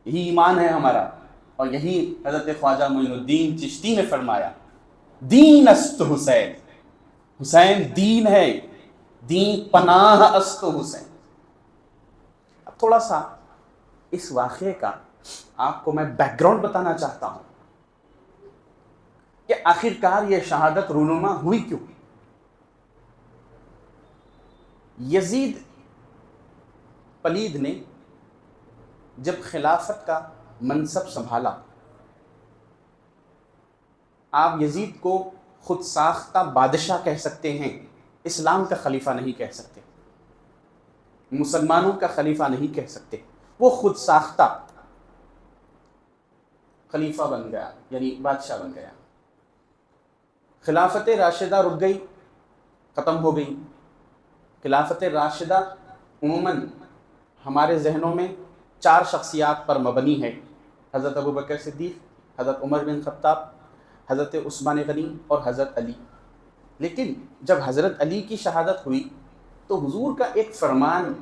یہی ایمان ہے ہمارا، اور یہی حضرت خواجہ معین الدین چشتی نے فرمایا، دین است حسین، حسین دین ہے، دین پناہ است حسین۔ اب تھوڑا سا اس واقعے کا آپ کو میں بیک گراؤنڈ بتانا چاہتا ہوں کہ آخرکار یہ شہادت رونما ہوئی کیوں۔ یزید پلید نے جب خلافت کا منصب سنبھالا، آپ یزید کو خود ساختہ بادشاہ کہہ سکتے ہیں، اسلام کا خلیفہ نہیں کہہ سکتے، مسلمانوں کا خلیفہ نہیں کہہ سکتے، وہ خود ساختہ خلیفہ بن گیا، یعنی بادشاہ بن گیا۔ خلافت راشدہ رک گئی، ختم ہو گئی۔ خلافت راشدہ عموماً ہمارے ذہنوں میں 4 شخصیات پر مبنی ہے، حضرت ابوبکر صدیق، حضرت عمر بن خطاب، حضرت عثمان غنی اور حضرت علی۔ لیکن جب حضرت علی کی شہادت ہوئی تو حضور کا ایک فرمان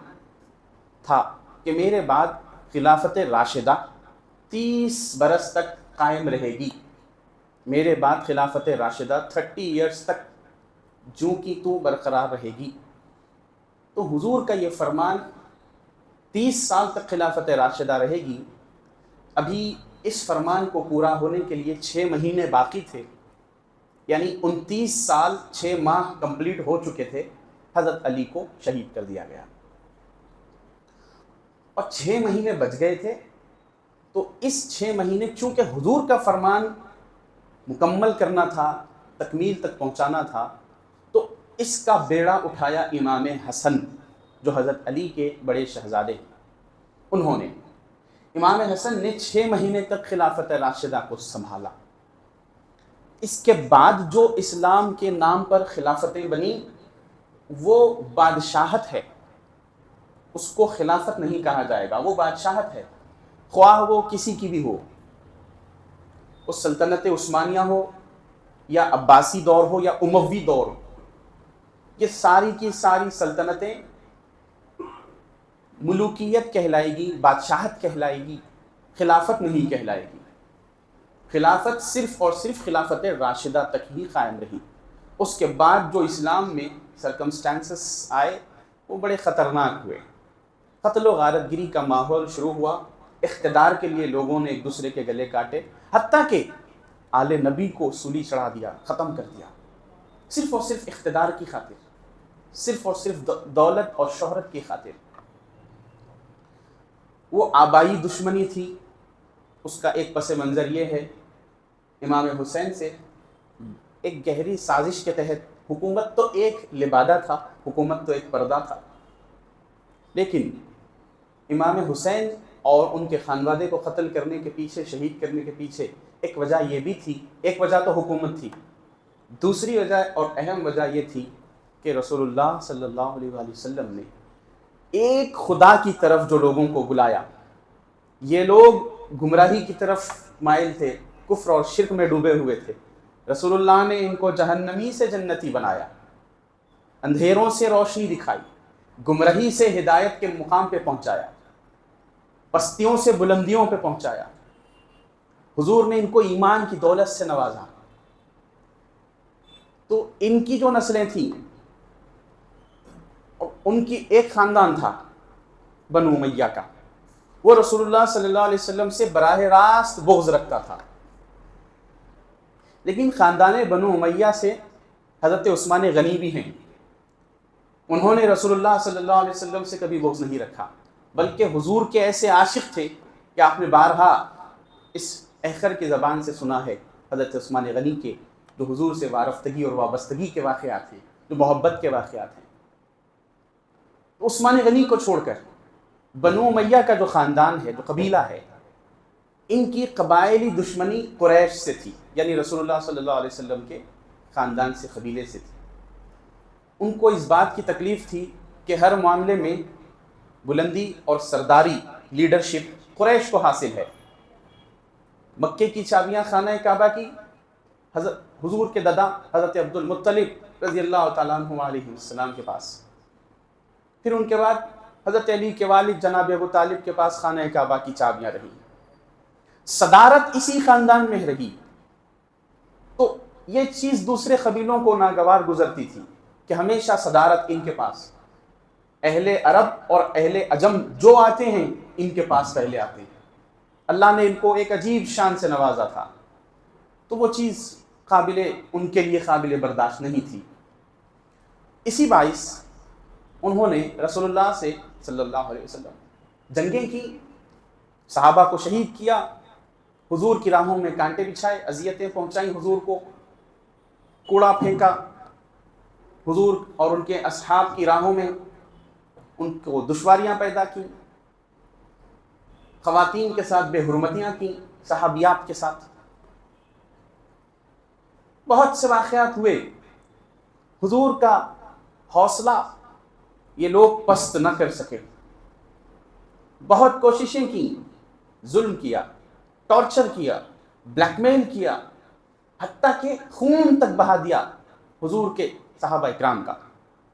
تھا کہ میرے بعد خلافت راشدہ 30 برس تک قائم رہے گی، میرے بعد خلافت راشدہ 30 ایئرس تک جوں کی تو برقرار رہے گی۔ تو حضور کا یہ فرمان 30 سال تک خلافت راشدہ رہے گی۔ ابھی اس فرمان کو پورا ہونے کے لیے 6 مہینے باقی تھے، یعنی 29 سال 6 ماہ کمپلیٹ ہو چکے تھے، حضرت علی کو شہید کر دیا گیا، اور 6 مہینے بچ گئے تھے۔ تو اس 6 مہینے چونکہ حضور کا فرمان مکمل کرنا تھا، تکمیل تک پہنچانا تھا، تو اس کا بیڑا اٹھایا امام حسن جو حضرت علی کے بڑے شہزادے ہیں۔ انہوں نے، امام حسن نے 6 مہینے تک خلافت راشدہ کو سنبھالا۔ اس کے بعد جو اسلام کے نام پر خلافتیں بنی وہ بادشاہت ہے، اس کو خلافت نہیں کہا جائے گا، وہ بادشاہت ہے، خواہ وہ کسی کی بھی ہو، وہ سلطنت عثمانیہ ہو یا عباسی دور ہو یا اموی دور ہو، یہ ساری کی ساری سلطنتیں ملوکیت کہلائے گی، بادشاہت کہلائے گی، خلافت نہیں کہلائے گی۔ خلافت صرف اور صرف خلافت راشدہ تک ہی قائم رہی۔ اس کے بعد جو اسلام میں سرکمسٹانسز آئے وہ بڑے خطرناک ہوئے، قتل و غارت گری کا ماحول شروع ہوا، اقتدار کے لیے لوگوں نے ایک دوسرے کے گلے کاٹے، حتیٰ کہ آل نبی کو سولی چڑھا دیا، ختم کر دیا، صرف اور صرف اقتدار کی خاطر، صرف اور صرف دولت اور شہرت کی خاطر۔ وہ آبائی دشمنی تھی، اس کا ایک پس منظر یہ ہے، امام حسین سے ایک گہری سازش کے تحت، حکومت تو ایک لبادہ تھا، حکومت تو ایک پردہ تھا، لیکن امام حسین اور ان کے خانوادے کو قتل کرنے کے پیچھے، شہید کرنے کے پیچھے ایک وجہ یہ بھی تھی، ایک وجہ تو حکومت تھی، دوسری وجہ اور اہم وجہ یہ تھی کہ رسول اللہ صلی اللہ علیہ وآلہ وسلم نے ایک خدا کی طرف جو لوگوں کو بلایا، یہ لوگ گمراہی کی طرف مائل تھے، کفر اور شرک میں ڈوبے ہوئے تھے، رسول اللہ نے ان کو جہنمی سے جنتی بنایا، اندھیروں سے روشنی دکھائی، گمراہی سے ہدایت کے مقام پہ پہنچایا، پستیوں سے بلندیوں پہ پہنچایا، حضور نے ان کو ایمان کی دولت سے نوازا۔ تو ان کی جو نسلیں تھیں، ان کی ایک خاندان تھا بنو امیہ کا، وہ رسول اللہ صلی اللہ علیہ وسلم سے براہ راست بغض رکھتا تھا، لیکن خاندان بنو امیہ سے حضرت عثمان غنی بھی ہیں، انہوں نے رسول اللہ صلی اللہ علیہ وسلم سے کبھی بغض نہیں رکھا، بلکہ حضور کے ایسے عاشق تھے کہ آپ نے بارہا اس اخر کی زبان سے سنا ہے حضرت عثمان غنی کے، جو حضور سے وارفتگی اور وابستگی کے واقعات ہیں، جو محبت کے واقعات ہیں۔ عثمان غنی کو چھوڑ کر بنو امیہ کا جو خاندان ہے، جو قبیلہ ہے، ان کی قبائلی دشمنی قریش سے تھی، یعنی رسول اللہ صلی اللہ علیہ وسلم کے خاندان سے، قبیلے سے تھی۔ ان کو اس بات کی تکلیف تھی کہ ہر معاملے میں بلندی اور سرداری، لیڈرشپ قریش کو حاصل ہے۔ مکے کی چابیاں خانہ کعبہ کی حضرت حضور کے دادا حضرت عبد المطلب رضی اللہ تعالیٰ عنہ علیہ السلام کے پاس، پھر ان کے بعد حضرت علی کے والد جناب ابو طالب کے پاس خانہ کعبہ کی چابیاں رہیں، صدارت اسی خاندان میں رہی، تو یہ چیز دوسرے قبیلوں کو ناگوار گزرتی تھی کہ ہمیشہ صدارت ان کے پاس، اہل عرب اور اہل عجم جو آتے ہیں ان کے پاس پہلے آتے ہیں۔ اللہ نے ان کو ایک عجیب شان سے نوازا تھا، تو وہ چیز ان کے لیے قابل برداشت نہیں تھی۔ اسی باعث انہوں نے رسول اللہ سے صلی اللہ علیہ وسلم جنگیں کی، صحابہ کو شہید کیا، حضور کی راہوں میں کانٹے بچھائے، اذیتیں پہنچائیں، حضور کو کوڑا پھینکا، حضور اور ان کے اصحاب کی راہوں میں ان کو دشواریاں پیدا کی، خواتین کے ساتھ بے حرمتیاں کی، صحابیات کے ساتھ بہت سے واقعات ہوئے۔ حضور کا حوصلہ یہ لوگ پست نہ کر سکے، بہت کوششیں کی، ظلم کیا، ٹارچر کیا، بلیک میل کیا، حتیٰ کہ خون تک بہا دیا حضور کے صحابہ اکرام کا،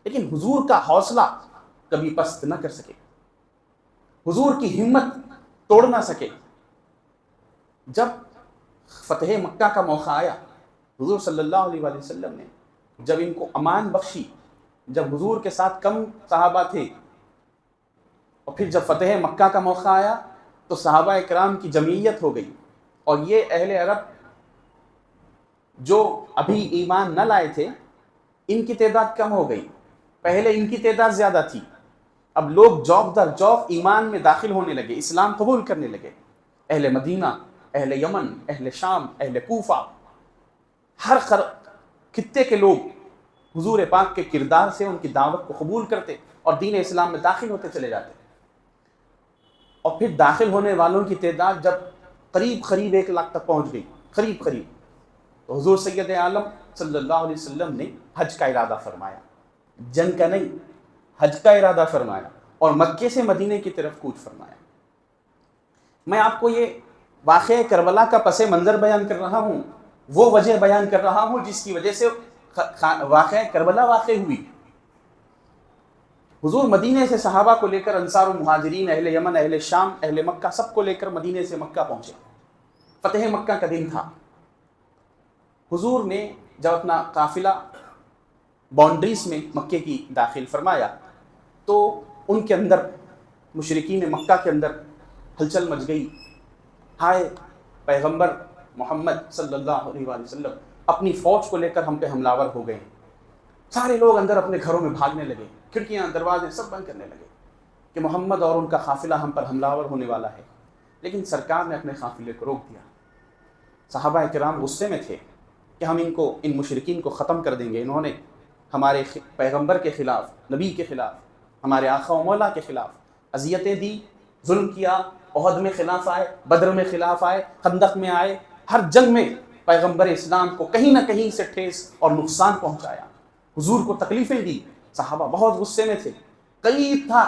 لیکن حضور کا حوصلہ کبھی پست نہ کر سکے، حضور کی ہمت توڑ نہ سکے۔ جب فتح مکہ کا موقع آیا، حضور صلی اللہ علیہ وآلہ وسلم نے جب ان کو امان بخشی، جب حضور کے ساتھ کم صحابہ تھے، اور پھر جب فتح مکہ کا موقع آیا تو صحابہ اکرام کی جمعیت ہو گئی، اور یہ اہل عرب جو ابھی ایمان نہ لائے تھے ان کی تعداد کم ہو گئی، پہلے ان کی تعداد زیادہ تھی، اب لوگ جوق در جوق ایمان میں داخل ہونے لگے، اسلام قبول کرنے لگے۔ اہل مدینہ، اہل یمن، اہل شام، اہل کوفہ، ہر خطے کے لوگ حضور پاک کے کردار سے ان کی دعوت کو قبول کرتے اور دین اسلام میں داخل ہوتے چلے جاتے، اور پھر داخل ہونے والوں کی تعداد جب قریب 1 لاکھ تک پہنچ گئی، قریب تو حضور سید عالم صلی اللہ علیہ وسلم نے حج کا ارادہ فرمایا، جنگ کا نہیں، حج کا ارادہ فرمایا، اور مکے سے مدینے کی طرف کوچ فرمایا۔ میں آپ کو یہ واقعہ کربلا کا پس منظر بیان کر رہا ہوں، وہ وجہ بیان کر رہا ہوں جس کی وجہ سے واقعہ کربلا واقع ہوئی۔ حضور مدینے سے صحابہ کو لے کر، انصار و مہاجرین، اہل یمن، اہل شام، اہل مکہ، سب کو لے کر مدینے سے مکہ پہنچے۔ فتح مکہ کا دن تھا۔ حضور نے جب اپنا قافلہ باؤنڈریز میں مکے کی داخل فرمایا تو ان کے اندر، مشرکین مکہ کے اندر ہلچل مچ گئی، ہائے پیغمبر محمد صلی اللہ علیہ وآلہ وسلم اپنی فوج کو لے کر ہم پہ حملہ ور ہو گئے۔ سارے لوگ اندر اپنے گھروں میں بھاگنے لگے، کھڑکیاں دروازے سب بند کرنے لگے کہ محمد اور ان کا قافلہ ہم پر حملہ ور ہونے والا ہے، لیکن سرکار نے اپنے قافلے کو روک دیا۔ صحابہ کرام غصے میں تھے کہ ہم ان مشرکین کو ختم کر دیں گے، انہوں نے ہمارے پیغمبر کے خلاف، نبی کے خلاف، ہمارے آقا و مولا کے خلاف اذیتیں دی، ظلم کیا، احد میں خلاف آئے، بدر میں خلاف آئے، خندق میں آئے، ہر جنگ میں پیغمبر اسلام کو کہیں نہ کہیں سے ٹھیس اور نقصان پہنچایا، حضور کو تکلیفیں دی۔ صحابہ بہت غصے میں تھے، قریب تھا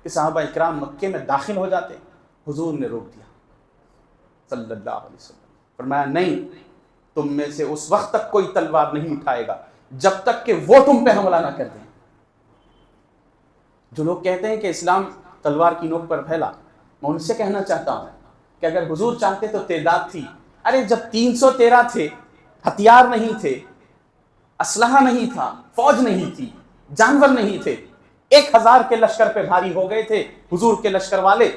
کہ صحابہ اکرام مکے میں داخل ہو جاتے، حضور نے روک دیا صلی اللہ علیہ وسلم، فرمایا نہیں، تم میں سے اس وقت تک کوئی تلوار نہیں اٹھائے گا جب تک کہ وہ تم پہ حملہ نہ کر دیں۔ جو لوگ کہتے ہیں کہ اسلام تلوار کی نوک پر پھیلا، میں ان سے کہنا چاہتا ہوں کہ اگر حضور چاہتے تو تعداد تھی، ارے جب 313 تھے، ہتھیار نہیں تھے، اسلحہ نہیں تھا، فوج نہیں تھی، جانور نہیں تھے، 1000 کے لشکر پہ بھاری ہو گئے تھے حضور کے لشکر والے،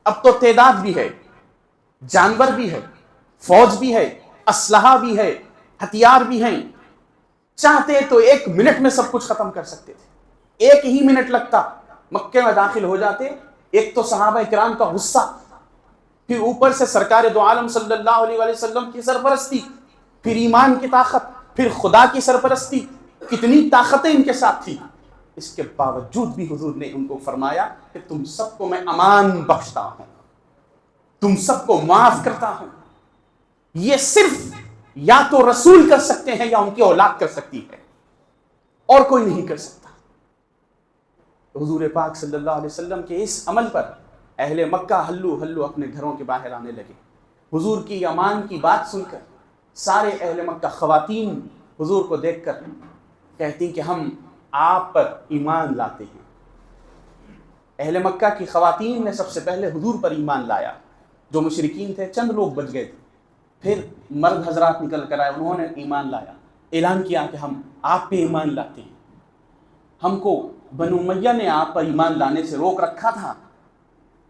اب تو تعداد بھی ہے، جانور بھی ہے، فوج بھی ہے، اسلحہ بھی ہے، ہتھیار بھی ہیں، چاہتے تو 1 منٹ میں سب کچھ ختم کر سکتے تھے، 1 ہی منٹ لگتا، مکے میں داخل ہو جاتے۔ ایک تو صحابہ اکرام کا غصہ، پھر اوپر سے سرکار دو عالم صلی اللہ علیہ وآلہ وسلم کی سرپرستی، پھر ایمان کی طاقت، پھر خدا کی سرپرستی، کتنی طاقتیں ان کے ساتھ تھی۔ اس کے باوجود بھی حضور نے ان کو فرمایا کہ تم سب کو میں امان بخشتا ہوں، تم سب کو معاف کرتا ہوں۔ یہ صرف یا تو رسول کر سکتے ہیں یا ان کی اولاد کر سکتی ہے، اور کوئی نہیں کر سکتا۔ حضور پاک صلی اللہ علیہ وسلم کے اس عمل پر اہل مکہ ہلو ہلو اپنے گھروں کے باہر آنے لگے۔ حضور کی امان کی بات سن کر سارے اہل مکہ، خواتین حضور کو دیکھ کر کہتی کہ ہم آپ پر ایمان لاتے ہیں۔ اہل مکہ کی خواتین نے سب سے پہلے حضور پر ایمان لایا، جو مشرکین تھے چند لوگ بچ گئے تھے. پھر مرد حضرات نکل کر آئے, انہوں نے ایمان لایا, اعلان کیا کہ ہم آپ پہ ایمان لاتے ہیں, ہم کو بنو امیہ نے آپ پر ایمان لانے سے روک رکھا تھا,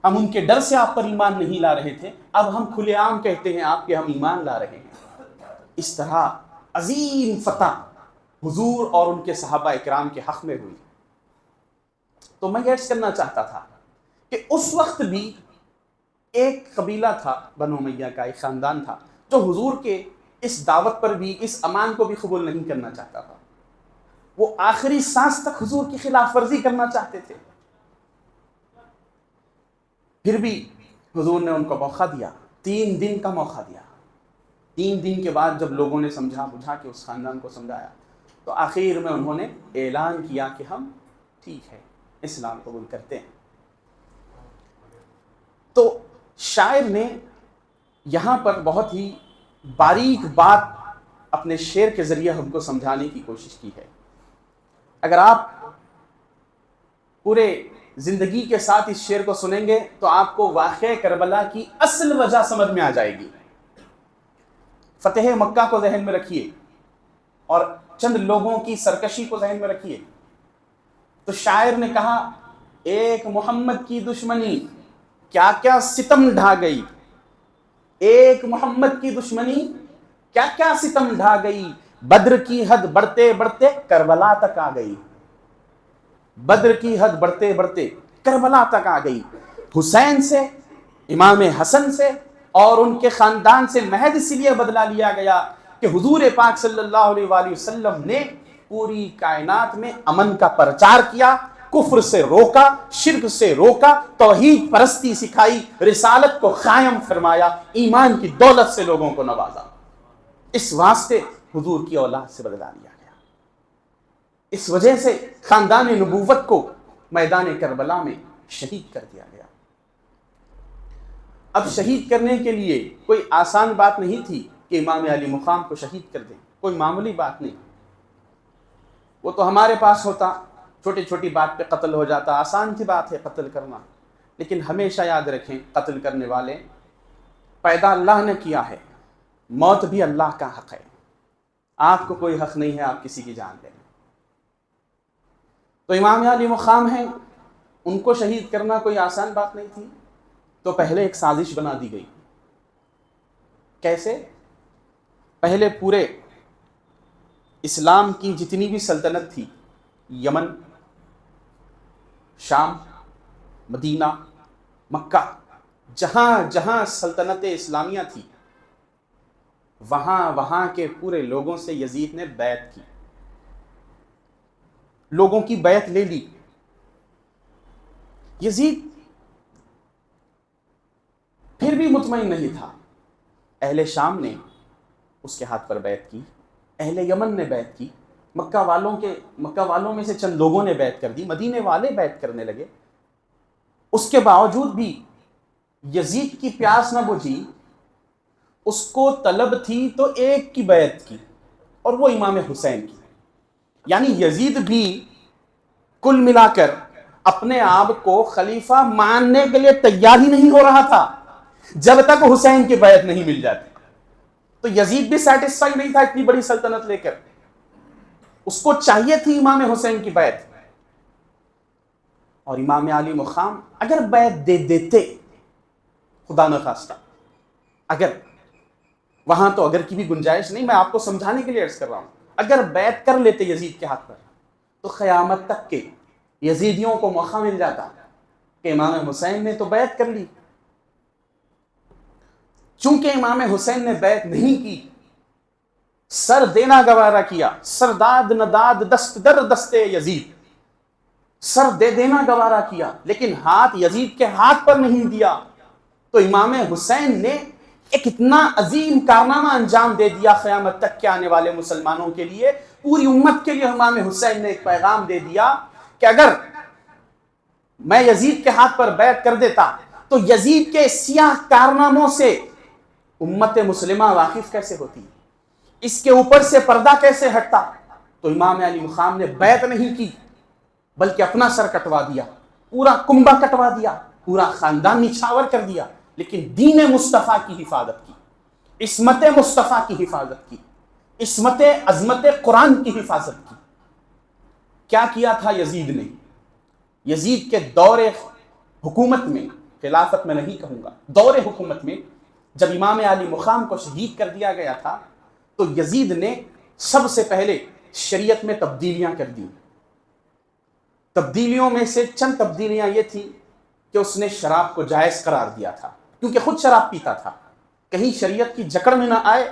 ہم ان کے ڈر سے آپ پر ایمان نہیں لا رہے تھے, اب ہم کھلے عام کہتے ہیں آپ کے ہم ایمان لا رہے ہیں. اس طرح عظیم فتح حضور اور ان کے صحابہ اکرام کے حق میں ہوئی. تو میں یہ کرنا چاہتا تھا کہ اس وقت بھی ایک قبیلہ تھا بنو امیہ کا, ایک خاندان تھا جو حضور کے اس دعوت پر بھی, اس امان کو بھی قبول نہیں کرنا چاہتا تھا. وہ آخری سانس تک حضور کی خلاف ورزی کرنا چاہتے تھے. پھر بھی حضور نے ان کو موقع دیا, 3 دن کا موقع دیا. 3 دن کے بعد جب لوگوں نے سمجھا بجھا کے اس خاندان کو سمجھایا, تو آخر میں انہوں نے اعلان کیا کہ ہم ٹھیک ہے اسلام قبول کرتے ہیں. تو شاعر نے یہاں پر بہت ہی باریک بات اپنے شعر کے ذریعے ہم کو سمجھانے کی کوشش کی ہے. اگر آپ پورے زندگی کے ساتھ اس شعر کو سنیں گے تو آپ کو واقعہ کربلا کی اصل وجہ سمجھ میں آ جائے گی. فتح مکہ کو ذہن میں رکھیے اور چند لوگوں کی سرکشی کو ذہن میں رکھیے. تو شاعر نے کہا, ایک محمد کی دشمنی کیا کیا ستم ڈھا گئی, ایک محمد کی دشمنی کیا کیا ستم ڈھا گئی, بدر کی حد بڑھتے بڑھتے کربلا تک آ گئی, بدر کی حد بڑھتے بڑھتے کربلا تک آ گئی. حسین سے, امام حسن سے اور ان کے خاندان سے محض اس لیے بدلہ لیا گیا کہ حضور پاک صلی اللہ علیہ وآلہ وسلم نے پوری کائنات میں امن کا پرچار کیا, کفر سے روکا, شرک سے روکا, توحید پرستی سکھائی, رسالت کو قائم فرمایا, ایمان کی دولت سے لوگوں کو نوازا. اس واسطے حضور کی اولاد سے بدلہ لیا گیا. اس وجہ سے خاندان نبوت کو میدان کربلا میں شہید کر دیا گیا. اب شہید کرنے کے لیے کوئی آسان بات نہیں تھی کہ امام علی مقام کو شہید کر دیں, کوئی معمولی بات نہیں. وہ تو ہمارے پاس ہوتا, چھوٹی چھوٹی بات پہ قتل ہو جاتا, آسان سی بات ہے قتل کرنا. لیکن ہمیشہ یاد رکھیں, قتل کرنے والے پیدا اللہ نے کیا ہے, موت بھی اللہ کا حق ہے. آپ کو کوئی حق نہیں ہے آپ کسی کی جان لیں. تو امام علی مقام ہیں, ان کو شہید کرنا کوئی آسان بات نہیں تھی. تو پہلے ایک سازش بنا دی گئی. کیسے؟ پہلے پورے اسلام کی جتنی بھی سلطنت تھی, یمن, شام, مدینہ, مکہ, جہاں جہاں سلطنت اسلامیہ تھی, وہاں کے پورے لوگوں سے یزید نے بیعت کی, لوگوں کی بیعت لے لی. یزید پھر بھی مطمئن نہیں تھا. اہل شام نے اس کے ہاتھ پر بیعت کی, اہل یمن نے بیعت کی, مکہ والوں میں سے چند لوگوں نے بیعت کر دی, مدینے والے بیعت کرنے لگے. اس کے باوجود بھی یزید کی پیاس نہ بجھی. اس کو طلب تھی تو ایک کی بیعت کی, اور وہ امام حسین کی. یعنی یزید بھی کل ملا کر اپنے آپ کو خلیفہ ماننے کے لیے تیار ہی نہیں ہو رہا تھا جب تک حسین کی بیعت نہیں مل جاتی. تو یزید بھی سیٹسفائی نہیں تھا اتنی بڑی سلطنت لے کر, اس کو چاہیے تھی امام حسین کی بیعت. اور امام علی مقام اگر بیعت دے دیتے, خدا نہ خواستہ, اگر وہاں تو اگر کی بھی گنجائش نہیں, میں آپ کو سمجھانے کے لیے عرض کر رہا ہوں, اگر بیعت کر لیتے یزید کے ہاتھ پر, تو قیامت تک کے یزیدیوں کو موقع مل جاتا کہ امام حسین نے تو بیعت کر لی. چونکہ امام حسین نے بیعت نہیں کی, سر دینا گوارا کیا, سرداد نداد دست در دستے یزید, سر دے دینا گوارا کیا, لیکن ہاتھ یزید کے ہاتھ پر نہیں دیا. تو امام حسین نے ایک اتنا عظیم کارنامہ انجام دے دیا قیامت تک کے آنے والے مسلمانوں کے لیے, پوری امت کے لیے. امام حسین نے ایک پیغام دے دیا کہ اگر میں یزید کے ہاتھ پر بیعت کر دیتا تو یزید کے سیاہ کارناموں سے امت مسلمہ واقف کیسے ہوتی, اس کے اوپر سے پردہ کیسے ہٹتا. تو امام علی مقام نے بیعت نہیں کی, بلکہ اپنا سر کٹوا دیا, پورا کنبہ کٹوا دیا, پورا خاندان نچھاور کر دیا. لیکن دین مصطفیٰ کی حفاظت کی، عصمت مصطفیٰ کی حفاظت کی، عصمت عظمت قرآن کی حفاظت کی۔ کیا کیا تھا یزید نے؟ یزید کے دور حکومت میں، خلافت میں نہیں کہوں گا، دور حکومت میں جب امام علی مقام کو شہید کر دیا گیا تھا تو یزید نے سب سے پہلے شریعت میں تبدیلیاں کر دی۔ تبدیلیوں میں سے چند تبدیلیاں یہ تھی کہ اس نے شراب کو جائز قرار دیا تھا، کیونکہ خود شراب پیتا تھا، کہیں شریعت کی جکڑ میں نہ آئے،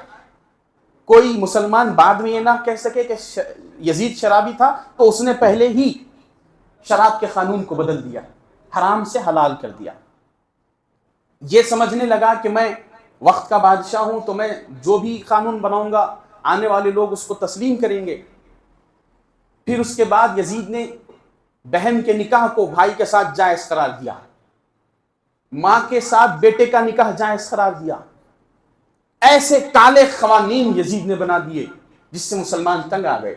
کوئی مسلمان بعد میں یہ نہ کہہ سکے کہ یزید شرابی تھا تو اس نے پہلے ہی شراب کے قانون کو بدل دیا، حرام سے حلال کر دیا۔ یہ سمجھنے لگا کہ میں وقت کا بادشاہ ہوں تو میں جو بھی قانون بناؤں گا آنے والے لوگ اس کو تسلیم کریں گے۔ پھر اس کے بعد یزید نے بہن کے نکاح کو بھائی کے ساتھ جائز قرار دیا، ماں کے ساتھ بیٹے کا نکاح جائز قرار دیا۔ ایسے کالے قوانین یزید نے بنا دیے جس سے مسلمان تنگ آ گئے۔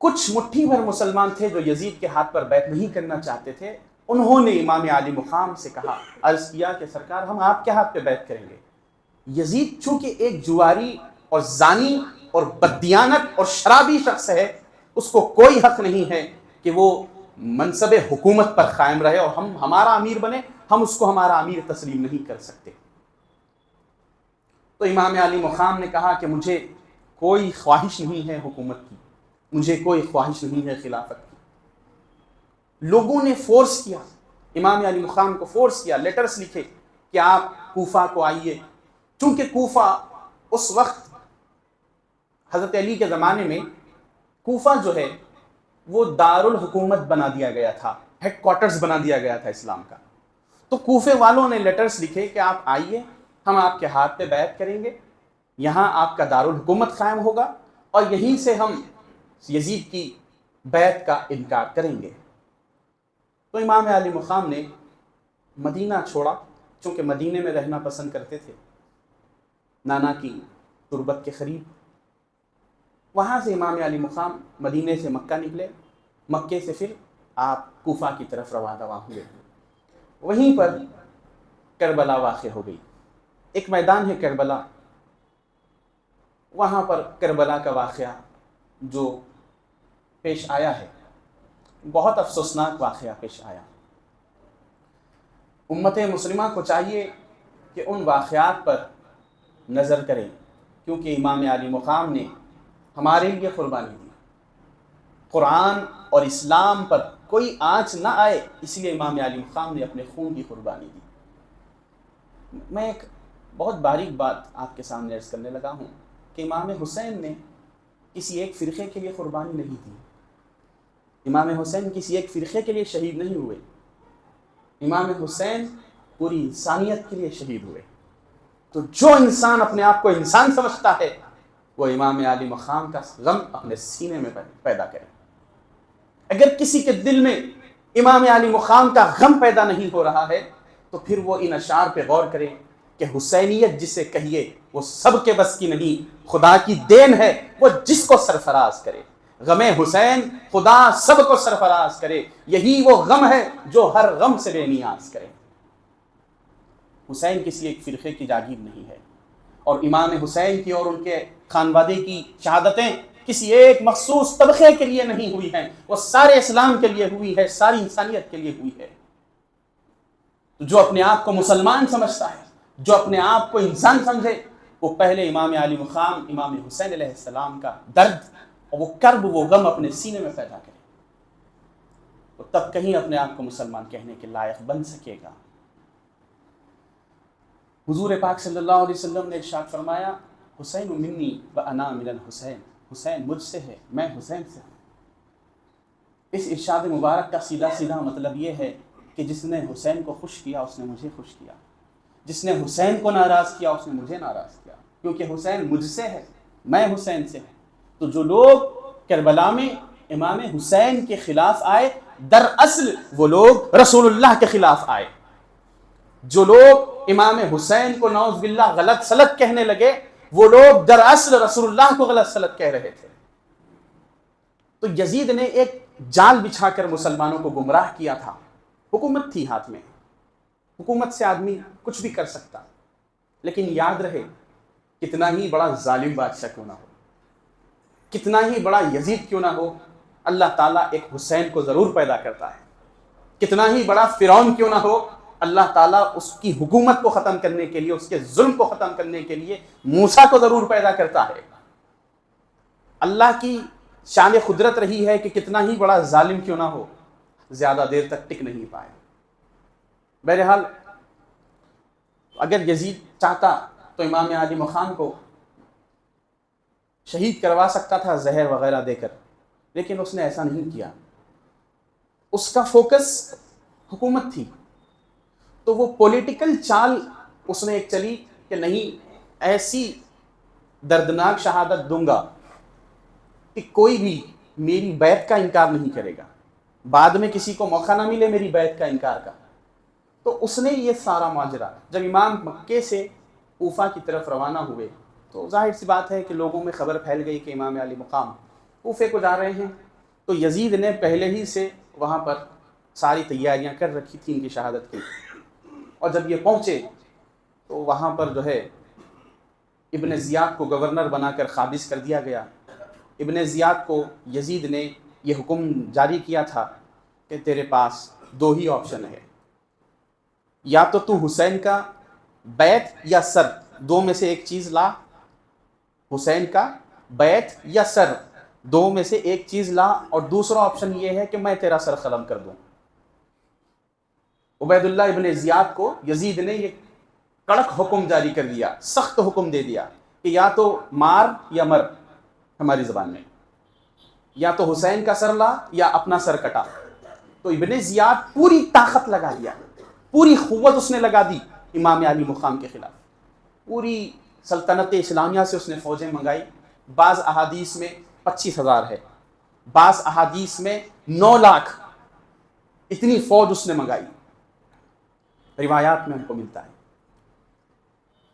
کچھ مٹھی بھر مسلمان تھے جو یزید کے ہاتھ پر بیعت نہیں کرنا چاہتے تھے، انہوں نے امام علی مقام سے کہا، عرض کیا کہ سرکار ہم آپ کے ہاتھ پہ بیعت کریں گے۔ یزید چونکہ ایک جواری اور زانی اور بددیانت اور شرابی شخص ہے، اس کو کوئی حق نہیں ہے کہ وہ منصب حکومت پر قائم رہے اور ہمارا امیر بنے، ہم اس کو ہمارا امیر تسلیم نہیں کر سکتے۔ تو امام علی مقام نے کہا کہ مجھے کوئی خواہش نہیں ہے حکومت کی، مجھے کوئی خواہش نہیں ہے خلافت کی۔ لوگوں نے فورس کیا، امام علی مقام کو فورس کیا، لیٹرز لکھے کہ آپ کوفہ کو آئیے، چونکہ کوفہ اس وقت حضرت علی کے زمانے میں کوفہ جو ہے وہ دارالحکومت بنا دیا گیا تھا، ہیڈ کوارٹرز بنا دیا گیا تھا اسلام کا۔ تو کوفے والوں نے لیٹرز لکھے کہ آپ آئیے، ہم آپ کے ہاتھ پہ بیعت کریں گے، یہاں آپ کا دارالحکومت قائم ہوگا اور یہیں سے ہم یزید کی بیعت کا انکار کریں گے۔ تو امام علی مقام نے مدینہ چھوڑا، چونکہ مدینے میں رہنا پسند کرتے تھے، نانا کی تربت کے قریب۔ وہاں سے امام علی مقام مدینے سے مکہ نکلے، مکے سے پھر آپ کوفہ کی طرف روانہ ہوئے۔ وہیں پر کربلا واقع ہو گئی، ایک میدان ہے کربلا، وہاں پر کربلا کا واقعہ جو پیش آیا ہے بہت افسوسناک واقعہ پیش آیا۔ امت مسلمہ کو چاہیے کہ ان واقعات پر نظر کریں، کیونکہ امام علی مقام نے ہمارے لیے قربانی دی، قرآن اور اسلام پر کوئی آنچ نہ آئے، اس لیے امام علی مقام نے اپنے خون کی قربانی دی۔ میں ایک بہت باریک بات آپ کے سامنے عرض کرنے لگا ہوں کہ امام حسین نے کسی ایک فرقے کے لیے قربانی نہیں دی، امام حسین کسی ایک فرقے کے لیے شہید نہیں ہوئے، امام حسین پوری انسانیت کے لیے شہید ہوئے۔ تو جو انسان اپنے آپ کو انسان سمجھتا ہے وہ امام علی مقام کا غم اپنے سینے میں پیدا کرے۔ اگر کسی کے دل میں امام علی مقام کا غم پیدا نہیں ہو رہا ہے تو پھر وہ ان اشعار پہ غور کرے کہ حسینیت جسے کہیے وہ سب کے بس کی نہیں، خدا کی دین ہے وہ جس کو سرفراز کرے۔ غم حسین خدا سب کو سرفراز کرے، یہی وہ غم ہے جو ہر غم سے بے نیاز کرے۔ حسین کسی ایک فرقے کی جاگیر نہیں ہے، اور امام حسین کی اور ان کے خانوادے کی شہادتیں کسی ایک مخصوص طبقے کے لیے نہیں ہوئی ہیں، وہ سارے اسلام کے لیے ہوئی ہے، ساری انسانیت کے لیے ہوئی ہے۔ جو اپنے آپ کو مسلمان سمجھتا ہے، جو اپنے آپ کو انسان سمجھے، وہ پہلے امام علی مقام امام حسین علیہ السلام کا درد اور وہ کرب، وہ غم اپنے سینے میں پیدا کرے، تو تب کہیں اپنے آپ کو مسلمان کہنے کے لائق بن سکے گا۔ حضور پاک صلی اللہ علیہ وسلم نے ارشاد فرمایا، حسین منی وانا من الحسین، حسین مجھ سے ہے، میں حسین سے ہوں۔ اس ارشاد مبارک کا سیدھا سیدھا مطلب یہ ہے کہ جس نے حسین کو خوش کیا اس نے مجھے خوش کیا، جس نے حسین کو ناراض کیا اس نے مجھے ناراض کیا، کیونکہ حسین مجھ سے ہے، میں حسین سے ہوں۔ تو جو لوگ کربلا میں امام حسین کے خلاف آئے، دراصل وہ لوگ رسول اللہ کے خلاف آئے۔ جو لوگ امام حسین کو نعوذ باللہ غلط سلط کہنے لگے، وہ لوگ دراصل رسول اللہ کو غلط سلط کہہ رہے تھے۔ تو یزید نے ایک جال بچھا کر مسلمانوں کو گمراہ کیا تھا، حکومت تھی ہاتھ میں، حکومت سے آدمی کچھ بھی کر سکتا، لیکن یاد رہے کتنا ہی بڑا ظالم بادشاہ کیوں نہ ہو، کتنا ہی بڑا یزید کیوں نہ ہو، اللہ تعالیٰ ایک حسین کو ضرور پیدا کرتا ہے۔ کتنا ہی بڑا فرعون کیوں نہ ہو، اللہ تعالیٰ اس کی حکومت کو ختم کرنے کے لیے، اس کے ظلم کو ختم کرنے کے لیے موسیٰ کو ضرور پیدا کرتا ہے۔ اللہ کی شان قدرت رہی ہے کہ کتنا ہی بڑا ظالم کیوں نہ ہو، زیادہ دیر تک ٹک نہیں پائے۔ بہرحال اگر یزید چاہتا تو امام علی مقام کو شہید کروا سکتا تھا زہر وغیرہ دے کر، لیکن اس نے ایسا نہیں کیا۔ اس کا فوکس حکومت تھی، تو وہ پولیٹیکل چال اس نے ایک چلی کہ نہیں، ایسی دردناک شہادت دوں گا کہ کوئی بھی میری بیعت کا انکار نہیں کرے گا، بعد میں کسی کو موقع نہ ملے میری بیعت کا انکار کا۔ تو اس نے یہ سارا ماجرا، جب امام مکے سے کوفہ کی طرف روانہ ہوئے تو ظاہر سی بات ہے کہ لوگوں میں خبر پھیل گئی کہ امام علی مقام کوفے کو جا رہے ہیں، تو یزید نے پہلے ہی سے وہاں پر ساری تیاریاں کر رکھی تھیں ان کی شہادت کی، اور جب یہ پہنچے تو وہاں پر جو ہے ابن زیاد کو گورنر بنا کر قابض کر دیا گیا۔ ابن زیاد کو یزید نے یہ حکم جاری کیا تھا کہ تیرے پاس دو ہی آپشن ہے، یا تو حسین کا بیعت یا سر، دو میں سے ایک چیز لا، حسین کا بیعت یا سر، دو میں سے ایک چیز لا، اور دوسرا آپشن یہ ہے کہ میں تیرا سر قلم کر دوں۔ عبید اللہ ابن زیاد کو یزید نے یہ کڑک حکم جاری کر دیا، سخت حکم دے دیا کہ یا تو مار یا مر، ہماری زبان میں، یا تو حسین کا سر لا یا اپنا سر کٹا۔ تو ابن زیاد پوری طاقت لگا دیا، پوری قوت اس نے لگا دی امام علی مقام کے خلاف، پوری سلطنت اسلامیہ سے اس نے فوجیں منگائی۔ بعض احادیث میں 25,000 ہے، بعض احادیث میں 9 لاکھ، اتنی فوج اس نے منگائی، روایات میں ہم کو ملتا ہے۔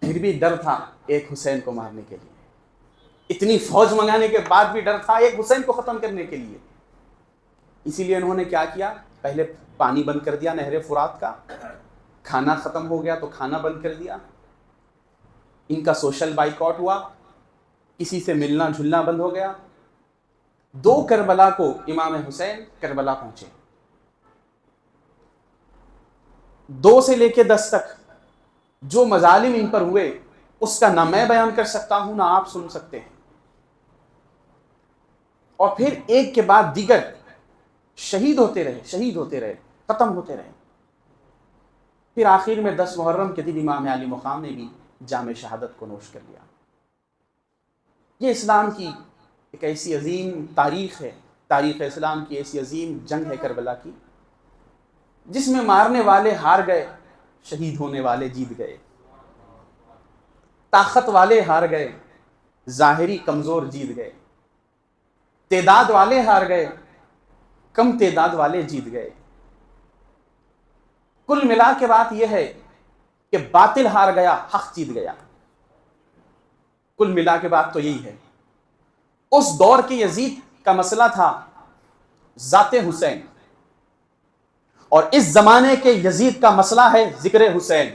پھر بھی ڈر تھا ایک حسین کو مارنے کے لیے، اتنی فوج منگانے کے بعد بھی ڈر تھا ایک حسین کو ختم کرنے کے لیے۔ اسی لیے انہوں نے کیا کیا، پہلے پانی بند کر دیا نہر فرات کا، کھانا ختم ہو گیا تو کھانا بند کر دیا، ان کا سوشل بائیکاٹ ہوا، کسی سے ملنا جھلنا بند ہو گیا۔ 2 کربلا کو امام حسین کربلا پہنچے، 2 سے لے کے 10 تک جو مظالم ان پر ہوئے اس کا نہ میں بیان کر سکتا ہوں نہ آپ سن سکتے ہیں، اور پھر ایک کے بعد دیگر شہید ہوتے رہے، ختم ہوتے رہے۔ پھر آخر میں 10 محرم کے دن امام علی مقام نے بھی جام شہادت کو نوش کر لیا۔ یہ اسلام کی ایک ایسی عظیم تاریخ ہے، تاریخ اسلام کی ایسی عظیم جنگ ہے کربلا کی، جس میں مارنے والے ہار گئے، شہید ہونے والے جیت گئے، طاقت والے ہار گئے، ظاہری کمزور جیت گئے، تعداد والے ہار گئے، کم تعداد والے جیت گئے۔ کل ملا کے بات یہ ہے کہ باطل ہار گیا، حق جیت گیا۔ کل ملا کے بات تو یہی ہے۔ اس دور کے یزید کا مسئلہ تھا ذات حسین، اور اس زمانے کے یزید کا مسئلہ ہے ذکر حسین۔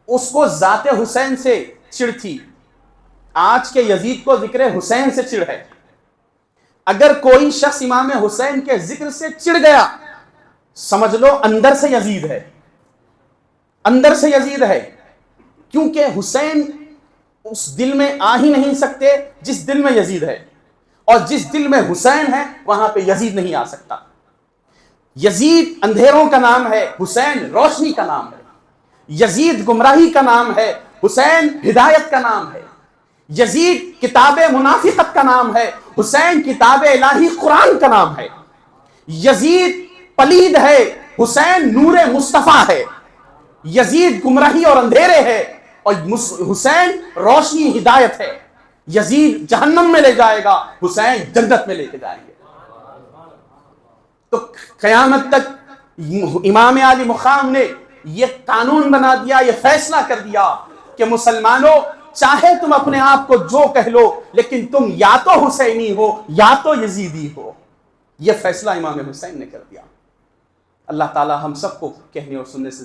اس کو ذات حسین سے چڑ تھی، آج کے یزید کو ذکر حسین سے چڑ ہے۔ اگر کوئی شخص امام حسین کے ذکر سے چڑ گیا، سمجھ لو اندر سے یزید ہے، اندر سے یزید ہے، کیونکہ حسین اس دل میں آ ہی نہیں سکتے جس دل میں یزید ہے، اور جس دل میں حسین ہے وہاں پہ یزید نہیں آ سکتا۔ یزید اندھیروں کا نام ہے، حسین روشنی کا نام ہے۔ یزید گمراہی کا نام ہے، حسین ہدایت کا نام ہے۔ یزید کتاب منافقت کا نام ہے، حسین کتاب الہی قرآن کا نام ہے۔ یزید پلید ہے، حسین نور مصطفیٰ ہے۔ یزید گمراہی اور اندھیرے ہے، اور حسین روشنی ہدایت ہے۔ یزید جہنم میں لے جائے گا، حسین جنت میں لے کے جائیں گے۔ تو قیامت تک امام علی مقام نے یہ قانون بنا دیا، یہ فیصلہ کر دیا کہ مسلمانوں، چاہے تم اپنے آپ کو جو کہہ لو، لیکن تم یا تو حسینی ہو یا تو یزیدی ہو۔ یہ فیصلہ امام حسین نے کر دیا۔ اللہ تعالی ہم سب کو کہنے اور سننے سے